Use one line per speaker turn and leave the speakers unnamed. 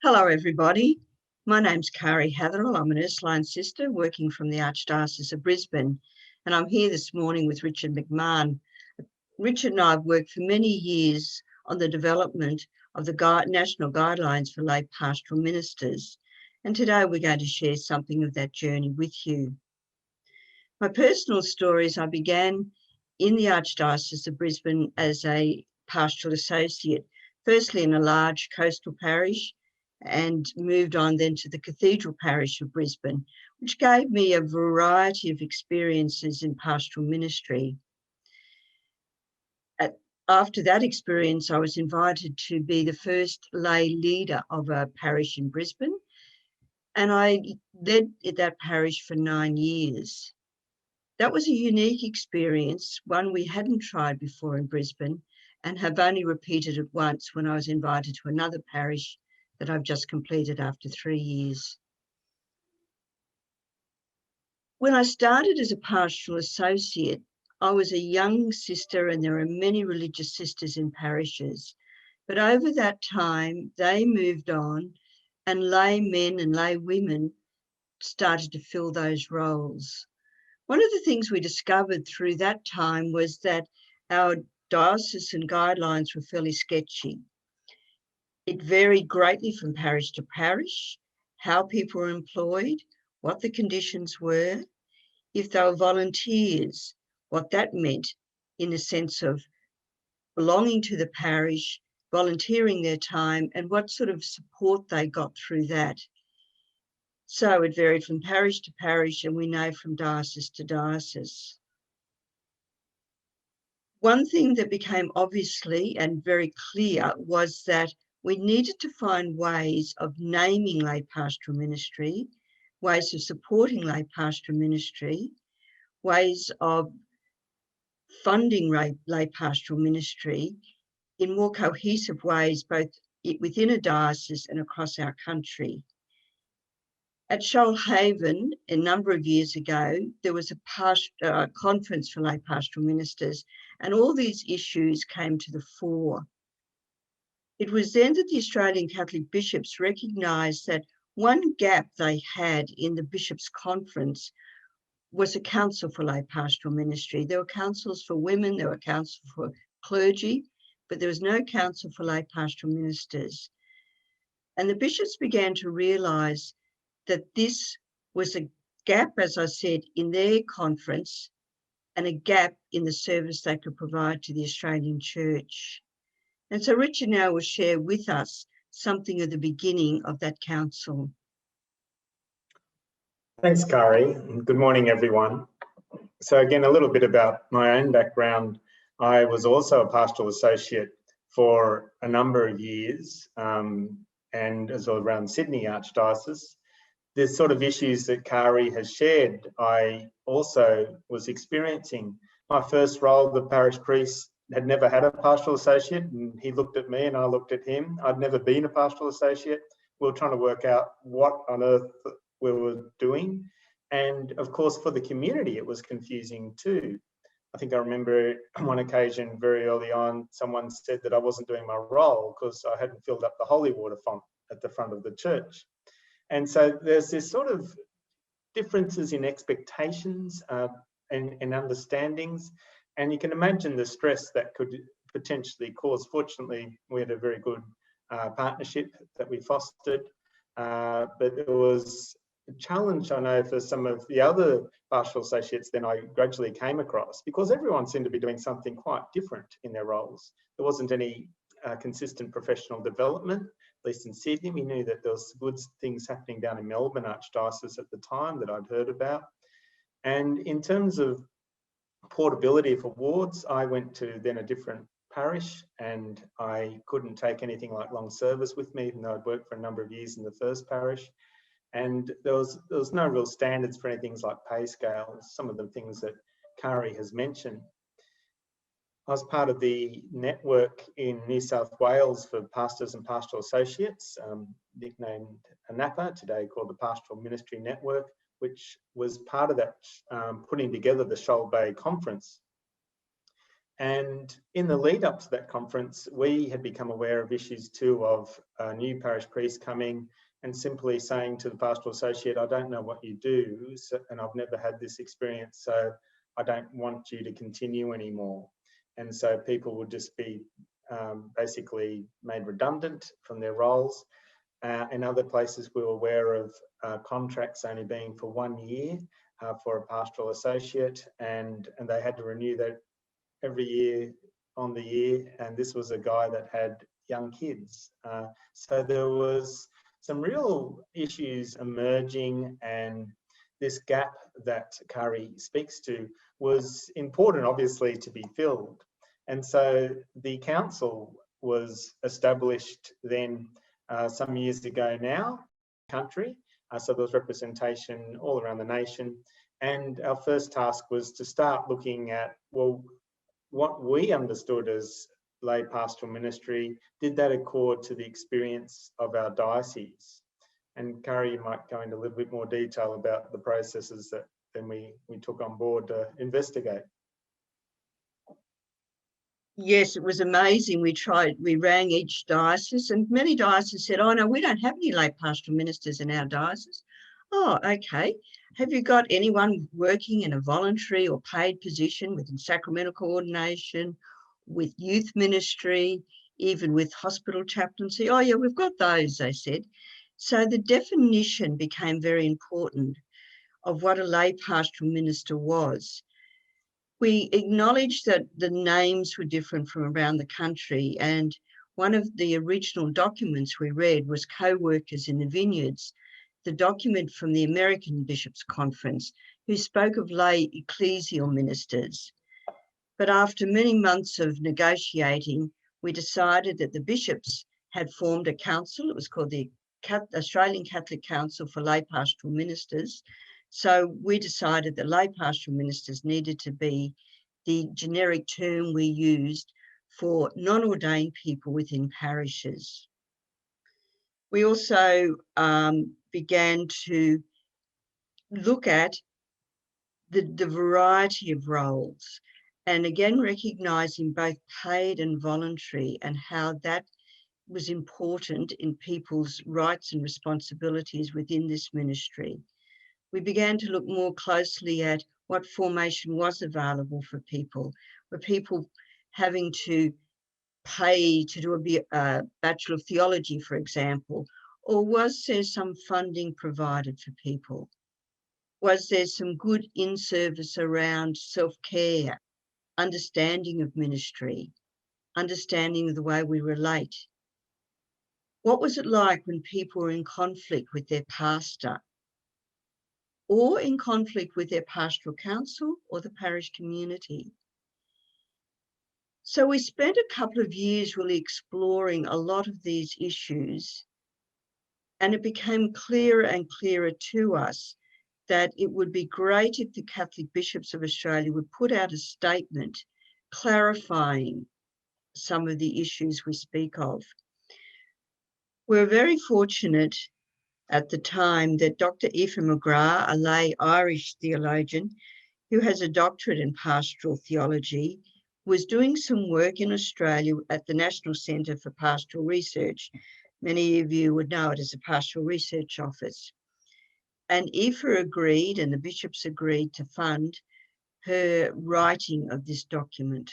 Hello, everybody. My name's Kari Hatherall. I'm an Ursuline sister working from the Archdiocese of Brisbane, and I'm here this morning with Richard McMahon. Richard and I have worked for many years on the development of the national guidelines for lay pastoral ministers, and today we're going to share something of that journey with you. My personal story is I began in the Archdiocese of Brisbane as a pastoral associate, firstly in a large coastal parish, and moved on then to the Cathedral Parish of Brisbane, which gave me a variety of experiences in pastoral ministry. After that experience, I was invited to be the first lay leader of a parish in Brisbane, and I led that parish for 9 years. That was a unique experience, one we hadn't tried before in Brisbane, and have only repeated it once when I was invited to another parish that I've just completed after 3 years. When I started as a pastoral associate, I was a young sister, and there are many religious sisters in parishes. But over that time, they moved on, and lay men and lay women started to fill those roles. One of the things we discovered through that time was that our diocesan guidelines were fairly sketchy. It varied greatly from parish to parish, how people were employed, what the conditions were, if they were volunteers, what that meant in the sense of belonging to the parish, volunteering their time, and what sort of support they got through that. So it varied from parish to parish, and we know from diocese to diocese. One thing that became obviously and very clear was that we needed to find ways of naming lay pastoral ministry, ways of supporting lay pastoral ministry, ways of funding lay pastoral ministry in more cohesive ways, both within a diocese and across our country. At Shoalhaven, a number of years ago, there was a conference for lay pastoral ministers, and all these issues came to the fore. It was then that the Australian Catholic bishops recognised that one gap they had in the bishops' conference was a council for lay pastoral ministry. There were councils for women, there were councils for clergy, but there was no council for lay pastoral ministers. And the bishops began to realise that this was a gap, as I said, in their conference, and a gap in the service they could provide to the Australian Church. And so Richard now will share with us something of the beginning of that council.
Thanks, Kari. Good morning, everyone. So again, a little bit about my own background. I was also a pastoral associate for a number of years, and as well around Sydney Archdiocese. The sort of issues that Kari has shared, I also was experiencing. My first role, the parish priest, had never had a pastoral associate, and he looked at me and I looked at him. I'd never been a pastoral associate. We were trying to work out what on earth we were doing. And of course, for the community, it was confusing too. I think I remember on one occasion very early on, someone said that I wasn't doing my role because I hadn't filled up the holy water font at the front of the church. And so there's this sort of differences in expectations and understandings. And you can imagine the stress that could potentially cause. Fortunately, we had a very good partnership that we fostered, but it was a challenge, I know, for some of the other pastoral associates then I gradually came across, because everyone seemed to be doing something quite different in their roles. There wasn't any consistent professional development, at least in Sydney. We knew that there was good things happening down in Melbourne Archdiocese at the time that I'd heard about. And in terms of portability of awards, I went to then a different parish, and I couldn't take anything like long service with me, even though I'd worked for a number of years in the first parish. And there was no real standards for any things like pay scales, some of the things that Kari has mentioned. I was part of the network in New South Wales for pastors and pastoral associates, nicknamed ANAPA, today called the Pastoral Ministry Network, which was part of that putting together the Shoal Bay Conference. And in the lead up to that conference, we had become aware of issues too of a new parish priest coming and simply saying to the pastoral associate, I don't know what you do, and I've never had this experience, so I don't want you to continue anymore. And so people would just be basically made redundant from their roles. In other places, we were aware of contracts only being for 1 year for a pastoral associate, and they had to renew that every year on the year. And this was a guy that had young kids. So there was some real issues emerging, and this gap that Kari speaks to was important, obviously, to be filled. And so the council was established then some years ago now, country. So there was representation all around the nation. And our first task was to start looking at, well, what we understood as lay pastoral ministry, did that accord to the experience of our diocese? And Kari, you might go into a little bit more detail about the processes that then we took on board to investigate.
Yes, it was amazing. We rang each diocese, and many dioceses said, oh no, we don't have any lay pastoral ministers in our diocese. Oh, okay. Have you got anyone working in a voluntary or paid position within sacramental coordination, with youth ministry, even with hospital chaplaincy? Oh yeah, we've got those, they said. So the definition became very important of what a lay pastoral minister was. We acknowledged that the names were different from around the country, and one of the original documents we read was Co-workers in the Vineyards, the document from the American Bishops' Conference, who spoke of lay ecclesial ministers. But after many months of negotiating, we decided that the bishops had formed a council. It was called the Australian Catholic Council for Lay Pastoral Ministers. So we decided that lay pastoral ministers needed to be the generic term we used for non-ordained people within parishes. We also began to look at the variety of roles, and again recognising both paid and voluntary, and how that was important in people's rights and responsibilities within this ministry. We began to look more closely at what formation was available for people. Were people having to pay to do a Bachelor of Theology, for example, or was there some funding provided for people? Was there some good in-service around self-care, understanding of ministry, understanding of the way we relate? What was it like when people were in conflict with their pastor, or in conflict with their pastoral council or the parish community? So we spent a couple of years really exploring a lot of these issues, and it became clearer and clearer to us that it would be great if the Catholic Bishops of Australia would put out a statement clarifying some of the issues we speak of. We're very fortunate at the time that Dr. Aoife McGrath, a lay Irish theologian who has a doctorate in pastoral theology, was doing some work in Australia at the National Centre for Pastoral Research. Many of you would know it as a Pastoral Research Office. And Aoife agreed, and the bishops agreed, to fund her writing of this document.